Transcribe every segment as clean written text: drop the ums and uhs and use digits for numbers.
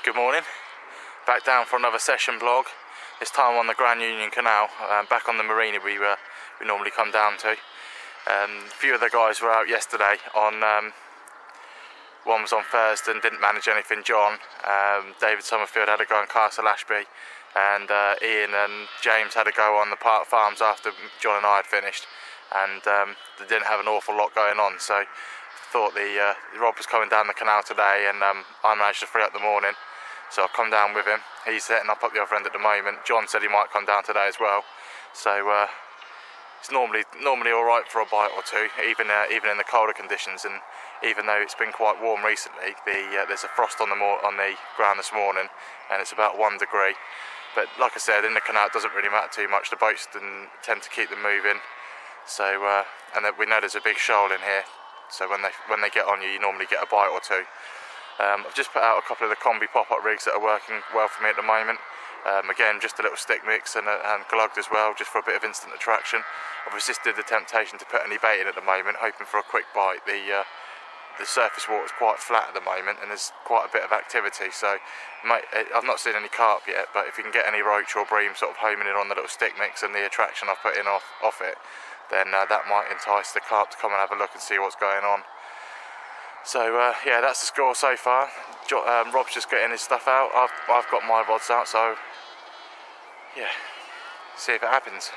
Good morning, back down for another session vlog, this time on the Grand Union Canal, back on the marina we normally come down to. A few of the guys were out yesterday on, one was on Thursday and didn't manage anything, John. David Summerfield had a go on Castle Ashby, and Ian and James had a go on the Park Farms after John and I had finished, and they didn't have an awful lot going on, so thought Rob was coming down the canal today, and I managed to free up the morning, so I've come down with him. He's setting up at the other end at the moment. John said he might come down today as well, so it's normally all right for a bite or two, even in the colder conditions. And even though it's been quite warm recently, there's a frost on the ground this morning, and it's about 1 degree. But like I said, in the canal it doesn't really matter too much. The boats tend to keep them moving. So and we know there's a big shoal in here, so when they get on you, you normally get a bite or two. I've just put out a couple of the combi pop-up rigs that are working well for me at the moment. Again, just a little stick mix and glugged as well, just for a bit of instant attraction. I've resisted the temptation to put any bait in at the moment, hoping for a quick bite. The surface water is quite flat at the moment, and there's quite a bit of activity, so I've not seen any carp yet, but if you can get any roach or bream sort of homing in on the little stick mix and the attraction I've put in off it, then that might entice the carp to come and have a look and see what's going on. So yeah, that's the score so far. Rob's just getting his stuff out. I've got my rods out, so yeah, see if it happens.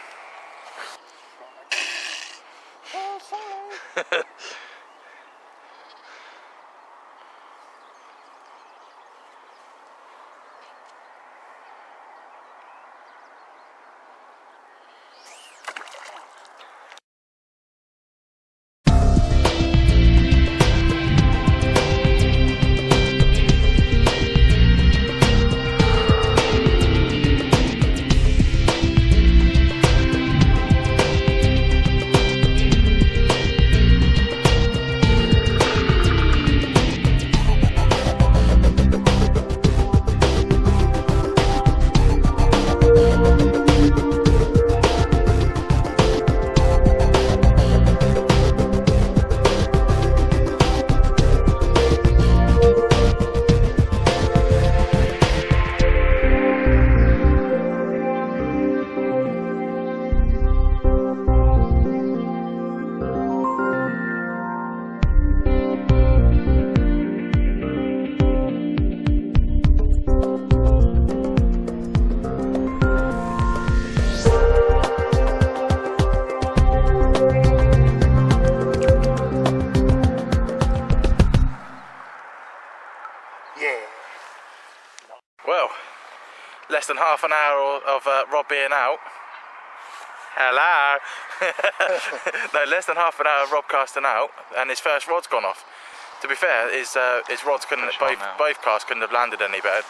Well, less than half an hour of Rob being out. Hello! No, less than half an hour of Rob casting out, and his first rod's gone off. To be fair, his rods couldn't, both casts couldn't have landed any better.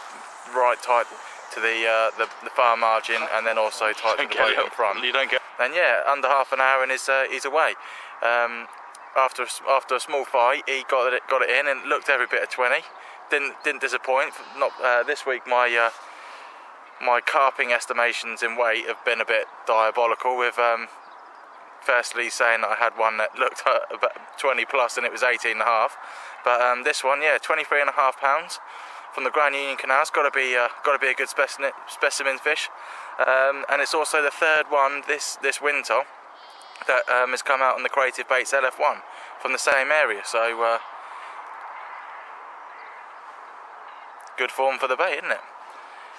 Right tight to the far margin, and then also tight to the boat in front. You don't get. And yeah, under half an hour, and he's away. After a small fight, he got it in, and looked every bit of 20. Didn't disappoint. Not this week. My carping estimations in weight have been a bit diabolical. With firstly saying that I had one that looked about 20 plus, and it was 18.5. But this one, yeah, 23.5 pounds from the Grand Union Canal. It's got to be a good specimen fish. And it's also the third one this winter that has come out on the Creative Baits LF1 from the same area. So. Good form for the bait, isn't it?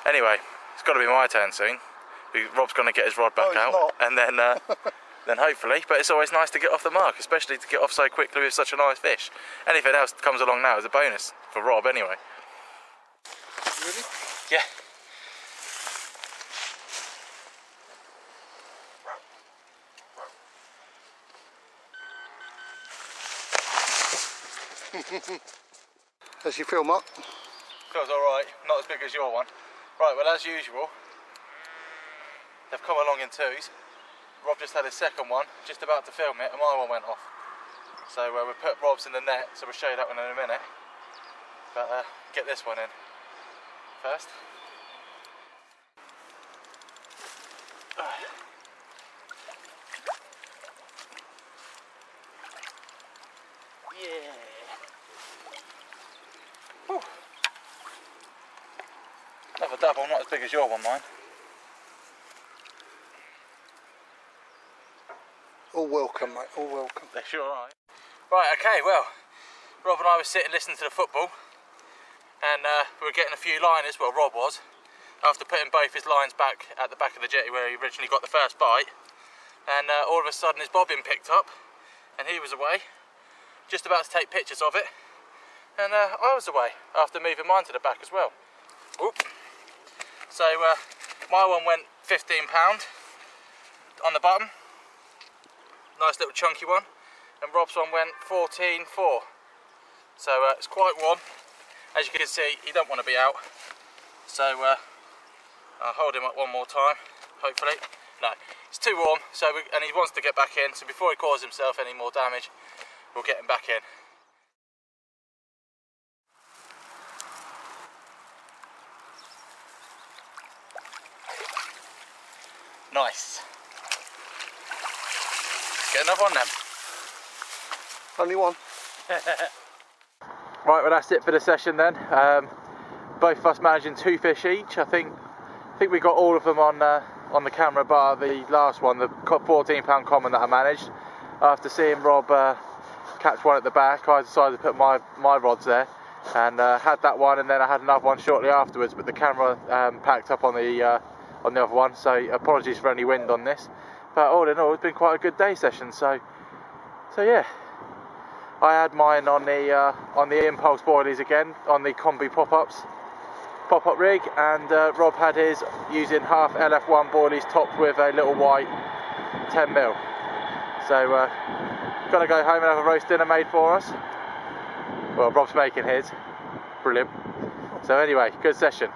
Anyway, it's got to be my turn soon. Rob's going to get his rod back out, and then hopefully. But it's always nice to get off the mark, especially to get off so quickly with such a nice fish. Anything else that comes along now is a bonus for Rob, anyway. Really? Yeah. As you feel, Mark? Feels alright, not as big as your one. Right, well, as usual, they've come along in twos. Rob just had his second one, just about to film it, and my one went off. So we put Rob's in the net, so we'll show you that one in a minute. But get this one in first. Yeah. Whew. Another double, not as big as your one, mine. All welcome, mate, all welcome. They're sure are. Right, okay, well, Rob and I were sitting listening to the football, and we were getting a few liners, well Rob was, after putting both his lines back at the back of the jetty where he originally got the first bite, and all of a sudden his bobbin picked up, and he was away, just about to take pictures of it, and I was away, after moving mine to the back as well. Oop. So my one went £15 on the bottom, nice little chunky one, and Rob's one went 14.4. So it's quite warm. As you can see, he don't want to be out. So I'll hold him up one more time, hopefully. No, it's too warm, so and he wants to get back in, so before he causes himself any more damage, we'll get him back in. Nice. Get another one then. Only one. Right, well that's it for the session then. Both of us managing 2 fish each. I think we got all of them on the camera bar. The last one, the 14-pound common that I managed. After seeing Rob catch one at the back, I decided to put my rods there, and had that one, and then I had another one shortly afterwards. But the camera packed up on the other one, so apologies for any wind on this. But all in all, it's been quite a good day session. So yeah. I had mine on the impulse boilies again, on the combi pop-up rig, and Rob had his using half LF1 boilies topped with a little white 10mm. So gonna go home and have a roast dinner made for us. Well, Rob's making his. Brilliant. So anyway, good session.